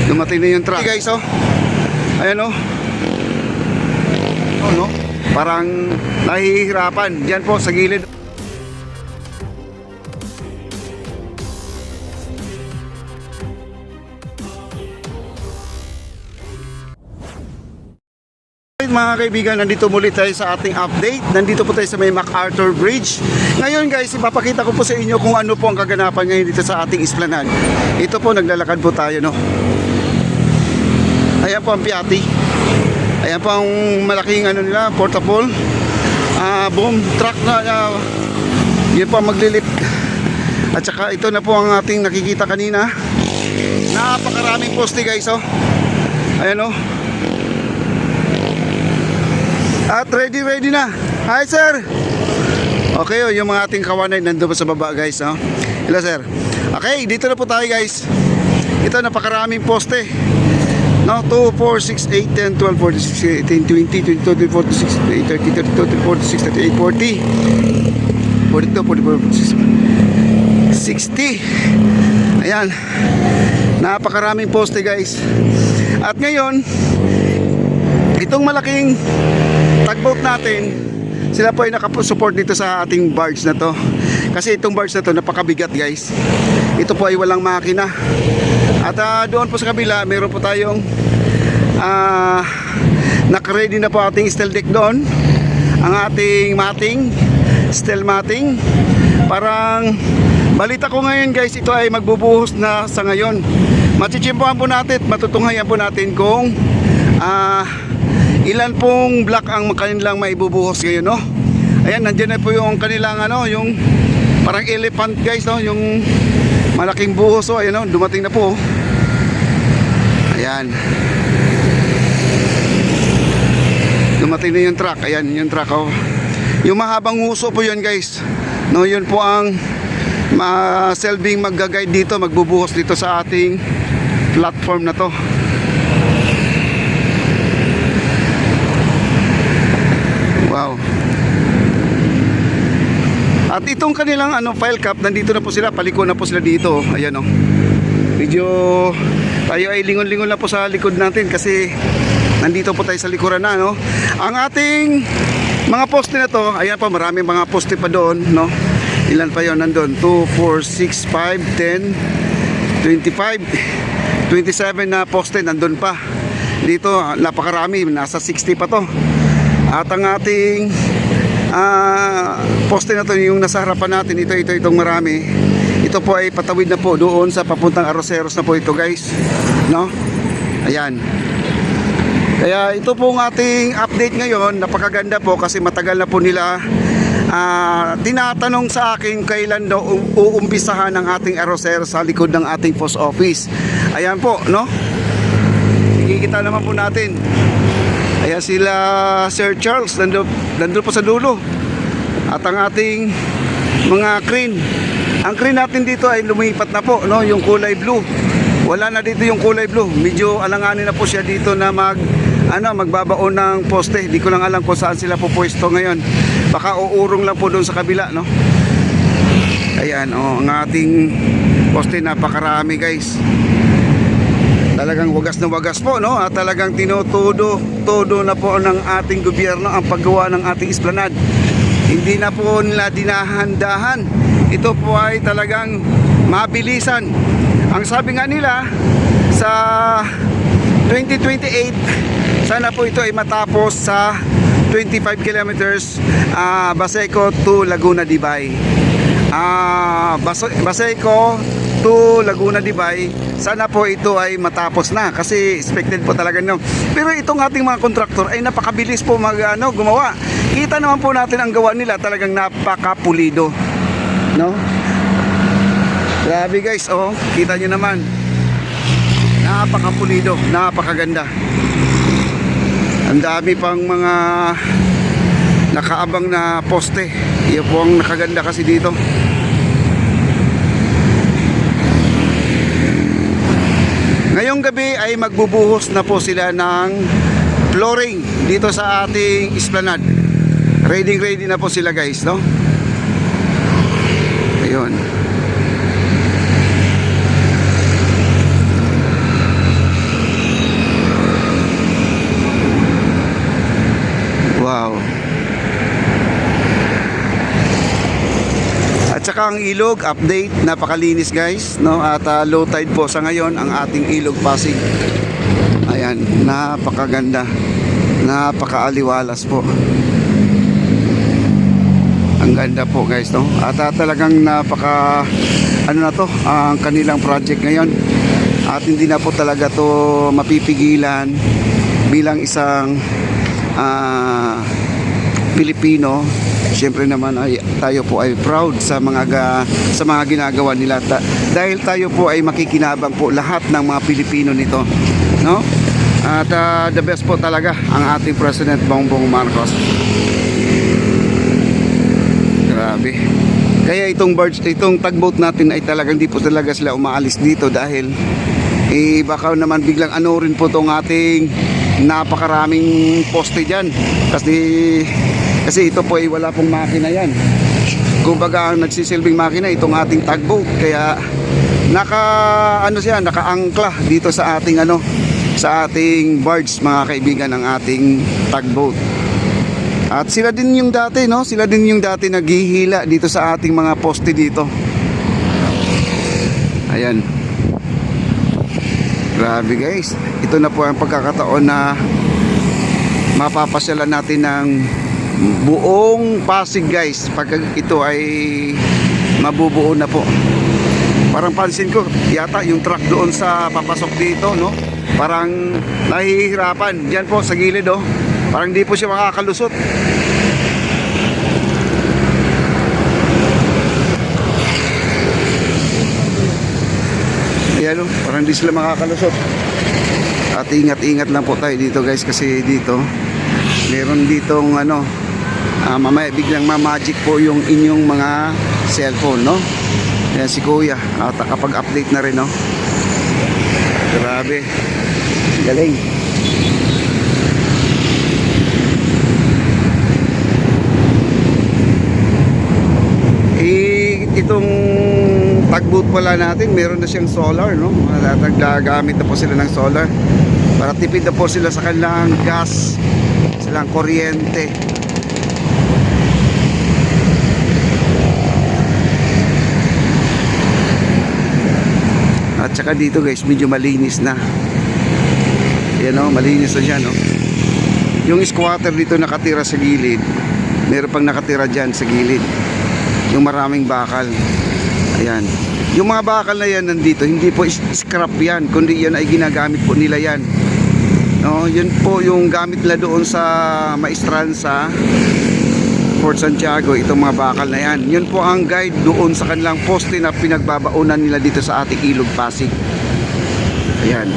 Dumating na yung truck. Okay guys, oh. Ayan, oh. Oh, no? Parang nahihirapan. Diyan po sa gilid. Mga kaibigan, nandito muli tayo sa ating update. Nandito po tayo sa may MacArthur Bridge. Ngayon guys, ipapakita ko po sa inyo kung ano po ang kaganapan ngayon dito sa ating Esplanade. Ito po, naglalakad po tayo, no? Ayan po ang Piatti. Ayan po ang malaking ano nila, portable boom truck na yun po ang maglilip. At saka ito na po ang ating nakikita kanina. Napakaraming poste guys, oh. Ayan, oh. At ready na. Hi sir. Okay, oh, yung mga ating kawanay nandoon sa baba guys, no? Hello sir. Okay, dito na po tayo guys. Ito napakaraming poste. No, 2, 4, 6, 8, 10, 12, 14, 16, 18, 20, 22, 24, 26, 30, 32, 36, 38, 40, 42, 44, 45, 46, 60. Ayan. Napakaraming poste guys. At ngayon, itong malaking tugboat natin, sila po ay nakasupport dito sa ating barge na to. Kasi itong barge na to napakabigat guys. Ito po ay walang makina. At doon po sa kabila meron po tayong naka-ready na po ating steel deck doon. Ang ating matting, steel matting. Parang balita ko ngayon guys, ito ay magbubuhos na sa ngayon. Machichimpuhan po natin, matutunghayan po natin kung ilan pong block ang kanilang maibubuhos ngayon, no? Ayan, nandiyan na po yung kanilang ano, yung parang elephant guys, no? Yung malaking buhos, oh, ayan, no? Dumating na po. Ayan. Dumating na yung truck. Ayan, yung truck, oh. Yung mahabang uso po yun guys. No, yun po ang selving magga-guide dito, magbubuhos dito sa ating platform na to. Wow. At itong kanilang file cap, nandito na po sila, paliko na po sila dito. Ayan, oh. Medyo tayo ay lingon-lingon na po sa likod natin kasi nandito po tayo sa likuran na, no. Ang ating mga poste na to, ayan pa, maraming mga poste pa doon, no. Ilan pa yon nandoon? 2, 4, 6, 5, 10, 25, 27 na poste nandun pa. Dito napakarami, nasa 60 pa to. At ang ating poste na to, yung nasa harapan natin, itong marami. Ito po ay patawid na po doon sa papuntang Arroceros na po ito guys, no? Ayan. Kaya ito po ang ating update ngayon. Napakaganda po kasi matagal na po nila tinatanong sa akin kailan daw uumpisahan ang ating Arroceros sa likod ng ating post office. Ayan po, no? Ikikita naman po natin. Ayan sila Sir Charles, nandun po sa dulo. At ang ating mga crane. Ang crane natin dito ay lumipat na po, no? Yung kulay blue. Wala na dito yung kulay blue. Medyo alanganin na po siya dito na magbabaon ng poste. Di ko lang alam kung saan sila po pwesto ngayon. Baka uurong lang po doon sa kabila, no? Ayan, oh, ang ating poste, napakarami guys. Talagang wagas na wagas po, no? At talagang todo na po ng ating gobyerno ang paggawa ng ating Esplanade. Hindi na po nila dinahandahan. Ito po ay talagang mabilisan. Ang sabi nga nila sa 2028, sana po ito ay matapos sa 25 kilometers Baseco to Laguna Dibay. Baseco to Laguna Dibay, sana po ito ay matapos na kasi expected po talaga nyo. Pero itong ating mga kontraktor ay napakabilis po gumawa. Kita naman po natin ang gawa nila, talagang napakapulido, no? Grabe guys, oh, kita nyo naman, napakapulido, napakaganda. Ang dami pang mga nakaabang na poste. Iyan po ang nakaganda kasi dito. Ngayong gabi ay magbubuhos na po sila ng flooring dito sa ating Esplanade. Ready na po sila guys, no? Ayun. tsaka ang ilog, update, napakalinis guys, no? At low tide po sa ngayon ang ating ilog Pasig. Ayan, napakaganda, napakaaliwalas po. Ang ganda po guys, no? At talagang napaka ano na to, ang kanilang project ngayon. At hindi na po talaga to mapipigilan bilang isang Pilipino. Siyempre naman ay tayo po ay proud sa mga ginagawa nila dahil tayo po ay makikinabang po lahat ng mga Pilipino nito, no? At the best po talaga ang ating President Bongbong Marcos. Grabe. Kaya itong tugboat natin ay talagang di po talaga sila umaalis dito dahil baka naman biglang ano rin po tong ating napakaraming poste dyan. Kasi ito po ay wala pong makina yan. Kumbaga ang nagsisilbing makina itong ating tugboat. Kaya nakaangkla dito sa ating sa ating barge, mga kaibigan, ng ating tugboat. At sila din yung dati, no? Sila din yung dati naghihila dito sa ating mga poste dito. Ayan. Grabe guys. Ito na po ang pagkakataon na mapapasyalan natin ng buong Pasig guys. Pag ito ay mabubuo na po. Parang pansin ko, yata yung truck doon sa papasok dito, no? Parang nahihirapan. Diyan po sa gilid, oh. Parang di po siya makakalusot. Ayan, oh, parang di sila makakalusot. At ingat-ingat lang po tayo dito guys, kasi dito meron ditong mamaya biglang ma-magic po yung inyong mga cellphone, no? Ayan si Kuya, at kapag-update na rin, no? Grabe, galing. Itong tugboat pala natin, meron na siyang solar, no? Gagamit na po sila ng solar para tipid na po sila sa kanilang gas, silang kuryente. At saka dito guys, medyo malinis na. Yan, o, malinis na siya, no? Yung squatter dito nakatira sa gilid, meron pang nakatira dyan sa gilid, yung maraming bakal. Ayan, yung mga bakal na yan nandito, hindi po scrap yan, kundi yan ay ginagamit po nila yan, no? Yun po yung gamit nila doon sa Maestranza, Fort Santiago. Itong mga bakal na yan, yun po ang guide doon sa kanilang poste na pinagbabaunan nila dito sa ating ilog Pasig. Ayan.